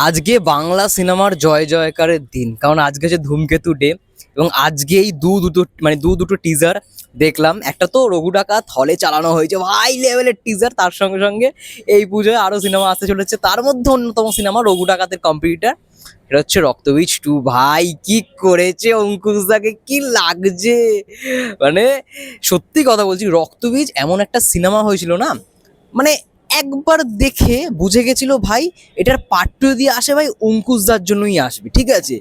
আজকে বাংলা সিনেমার জয় জয়কারের দিন, কারণ আজকে যে ধূমকেতু ডে এবং আজকেই দু দুটো টিজার দেখলাম। একটা তো রঘু ডাকাত হলে চালানো হয়েছে, হাই লেভেলের টিজার। তার সঙ্গে সঙ্গে এই পুজোয় আরো সিনেমা আসতে চলেছে, তার মধ্যে অন্যতম সিনেমা রঘু ডাকাতের কম্পিটিটার, এটা হচ্ছে রক্তবীজ 2। ভাই কি করেছে অঙ্কুশ দাকে, কি লাগছে মানে, সত্যি কথা বলছি, রক্তবীজ এমন একটা সিনেমা হয়েছিল না, মানে একবার দেখে বুঝে গেছিল ভাই এটার পার্ট টু দিয়ে আসে ভাই অঙ্কুশদার জন্যই আসবে, ঠিক আছে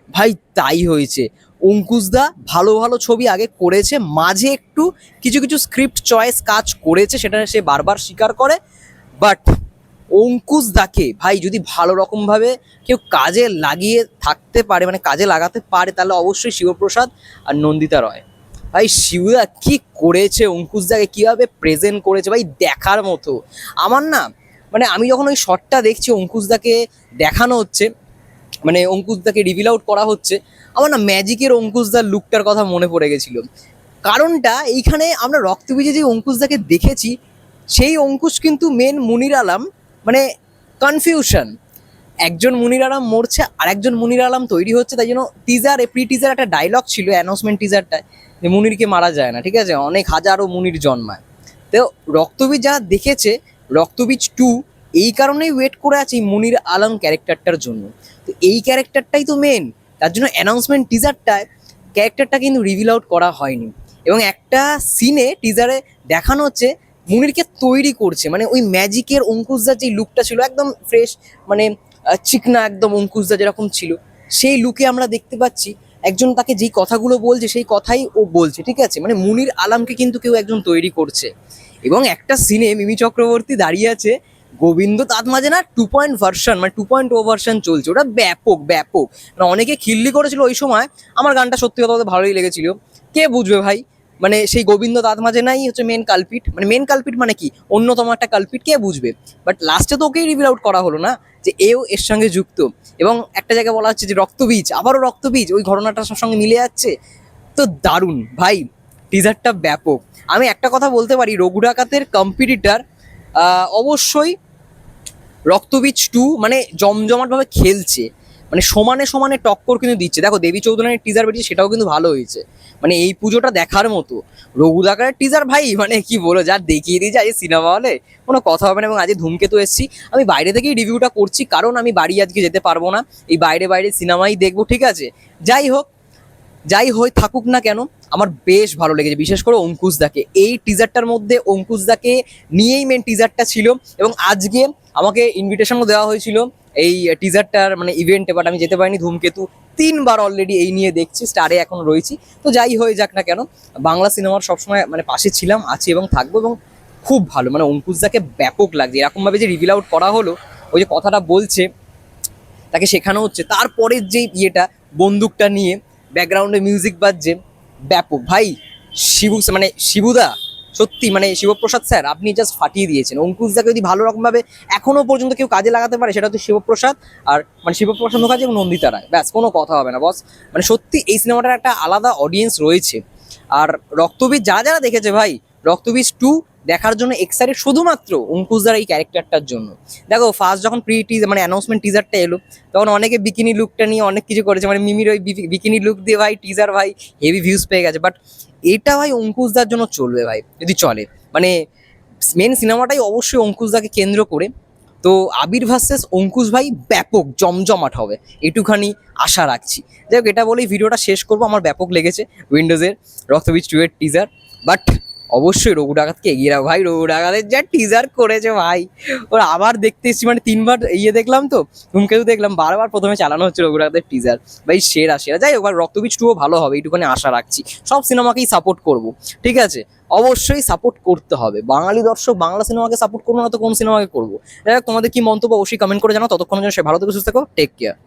ভাই। তাই হয়েছে। অঙ্কুশদা ভালো ভালো ছবি আগে করেছে, মাঝে একটু কিছু কিছু স্ক্রিপ্ট চয়েস কাজ করেছে, সেটা সে বারবার স্বীকার করে। বাট অঙ্কুশদাকে ভাই যদি ভালো রকমভাবে কেউ কাজে লাগিয়ে থাকতে পারে, মানে কাজে লাগাতে পারে, তাহলে অবশ্যই শিবপ্রসাদ আর নন্দিতা রয়। ভাই শিবদা কি করেছে, অঙ্কুশদাকে কিভাবে প্রেজেন্ট করেছে ভাই, দেখার মতো। আমার না, মানে আমি যখন ওই শটটা দেখছি অঙ্কুশদাকে দেখানো হচ্ছে, মানে অঙ্কুশদাকে রিভিল আউট করা হচ্ছে, আমার না ম্যাজিকের অঙ্কুশদার লুকটার কথা মনে পড়ে গেছিল। কারণটা এইখানে আমরা রক্তবীজে যে অঙ্কুশদাকে দেখেছি, সেই অঙ্কুশ কিন্তু মেন মুনির আলম, মানে কনফিউশন। একজন মুনির আলম মরছে আর একজন মুনির আলম তৈরি হচ্ছে, তাই জন্য প্রি টিজার একটা ডায়লগ ছিল অ্যানাউন্সমেন্ট টিজারটায়, যে মুনিরকে মারা যায় না, ঠিক আছে, অনেক হাজারো মুনির জন্মায়। তো রক্তবীজ যারা দেখেছে রক্তবীজ 2, এই কারণেই ওয়েট করে আছে এই মুনির আলম ক্যারেক্টারটার জন্য। তো এই ক্যারেক্টারটাই তো মেন, তার জন্য অ্যানাউন্সমেন্ট টিজারটায় ক্যারেক্টারটা কিন্তু রিভিল আউট করা হয়নি। এবং একটা সিনে টিজারে দেখানো হচ্ছে মুনিরকে তৈরি করছে, মানে ওই ম্যাজিকের অঙ্কুশদার যে লুকটা ছিল একদম ফ্রেশ, মানে চিকনা একদম অঙ্কুশদা যেরকম ছিল, সেই লুকে আমরা দেখতে পাচ্ছি একজন তাকে যেই কথাগুলো বলছে সেই কথাই ও বলছে, ঠিক আছে, মানে মুনির আলমকে কিন্তু কেউ একজন তৈরি করছে। এবং একটা সিনে মিমি চক্রবর্তী দাঁড়িয়ে আছে, গোবিন্দ তার মাঝে না 2 ভার্সন, মানে 2.0 ভার্সন চলছে, ওটা ব্যাপক ব্যাপক। মানে অনেকে খিল্লি করেছিল ওই সময়, আমার গানটা সত্যি কথা বলতে ভালোই লেগেছিল। কে বুঝবে ভাই, মানে সেই গোবিন্দ তার মাঝে নাই হচ্ছে মেন কালপিট, মানে মেন কালপিট মানে কি, অন্যতম একটা কালপিট, কে বুঝবে। বাট লাস্টে তো ওকেই রিভিল আউট করা হলো না যে এও এর সঙ্গে যুক্ত। এবং একটা জায়গায় বলা হচ্ছে যে রক্তবীজ, আবারও রক্তবীজ, ওই ঘটনাটার সঙ্গে মিলে যাচ্ছে। তো দারুণ ভাই, টিজারটা ব্যাপক। আমি একটা কথা বলতে পারি, রঘু ডাকাতের কম্পিটিটার অবশ্যই রক্তবীজ 2, মানে জমজমাটভাবে খেলছে, মানে সমানে সমানে টক্কর কিন্তু দিচ্ছে। দেখো দেবী চৌধুরানীর টিজার বেরিয়েছে, সেটাও কিন্তু ভালো হয়েছে, মানে এই পুজোটা দেখার মতো। রঘু ডাকাতের টিজার ভাই মানে কি বলো, যা দেখিয়ে দিয়েছে আজ সিনেমা হলে, কোনো কথা হবে না। এবং আজ ধূমকেতু এসেছি, আমি বাইরে থেকেই রিভিউটা করছি, কারণ আমি বাড়ি আজকে যেতে পারবো না, এই বাইরে বাইরে সিনেমাই দেখবো, ঠিক আছে। যাই হোক, যাই হয়ে থাকুক না কেন, আমার বেশ ভালো লেগেছে, বিশেষ করে অঙ্কুশদাকে। এই টিজারটার মধ্যে অঙ্কুশদাকে নিয়েই মেন টিজারটা ছিল। এবং আজকে আমাকে ইনভিটেশনও দেওয়া হয়েছিল এই টিজারটার মানে ইভেন্টে, বাট আমি যেতে পারিনি। ধূমকেতু 3বার অলরেডি এই নিয়ে দেখছি, স্টারে এখন রয়েছি। তো যাই হয়ে যাক না কেন, বাংলা সিনেমার সবসময় মানে পাশে ছিলাম, আছি এবং থাকবো। এবং খুব ভালো, মানে অঙ্কুশদাকে ব্যাপক লাগছে, এরকমভাবে যে রিভিল আউট করা হলো, ওই যে কথাটা বলছে তাকে শেখানো হচ্ছে, তারপরের যে ইয়েটা বন্দুকটা নিয়ে ব্যাকগ্রাউন্ডে মিউজিক বাজছে, ব্যাপক ভাই। মানে শিবুদা, সত্যি মানে শিবপ্রসাদ স্যার, আপনি জাস্ট ফাটিয়ে দিয়েছেন। অঙ্কুশদাকে যদি ভালো রকমভাবে এখনো পর্যন্ত কেউ কাজে লাগাতে পারে, সেটা হচ্ছে শিবপ্রসাদ, আর মানে শিবপ্রসাদ মুখার্জি এবং নন্দিতা রায়, ব্যাস, কোনো কথা হবে না বস। মানে সত্যি এই সিনেমাটার একটা আলাদা অডিয়েন্স রয়েছে। আর রক্তবীজ যারা যারা দেখেছে ভাই, রক্তবীজ 2 দেখার জন্য এক্সাইটেড শুধুমাত্র অঙ্কুশদার এই ক্যারেক্টারটার জন্য। দেখো ফার্স্ট যখন মানে অ্যানাউন্সমেন্ট টিজারটা এলো, তখন অনেকে বিকিনি লুকটা নিয়ে অনেক কিছু করেছে, মানে মিমির ওই বিকিনি লুক দিয়ে ভাই টিজার ভাই হেভি ভিউজ পেয়ে গেছে। বাট এটা ভাই অঙ্কুশদার জন্য চলবে ভাই, যদি চলে, মানে মেন সিনেমাটাই অবশ্যই অঙ্কুশদাকে কেন্দ্র করে। তো আবির ভার্সেস অঙ্কুশ ভাই ব্যাপক জমজমাট হবে, এটুখানি আশা রাখছি। যাই হোক, এটা বলেই ভিডিওটা শেষ করবো। আমার ব্যাপক লেগেছে উইন্ডোজের রক্তবীজ 2 এর টিজার, বাট অবশ্যই রঘু ডাকাতকে এগিয়ে রাখো ভাই। রঘু ডাকাতের যা টিজার করেছে ভাই, ওরা আবার দেখতে এসেছি, মানে 3বার ইয়ে দেখলাম, তো ধূমকেতু দেখলাম, বারবার প্রথমে চালানো হচ্ছে রঘু ডাকাতের টিজার, ভাই সেরা সেরা। যাই হোক, রক্তবীজ 2ও ভালো হবে, এইটুখানি আশা রাখছি। সব সিনেমাকেই সাপোর্ট করব, ঠিক আছে, অবশ্যই সাপোর্ট করতে হবে। বাঙালি দর্শক বাংলা সিনেমাকে সাপোর্ট করবো না তো কোন সিনেমাকে করবো? যাই হোক, তোমাদের কি মন্তব্য অবশ্যই কমেন্ট করে জানাও। ততক্ষণের জন্য সে ভালো থেকে সুস্থ থাকো, টেক কেয়ার।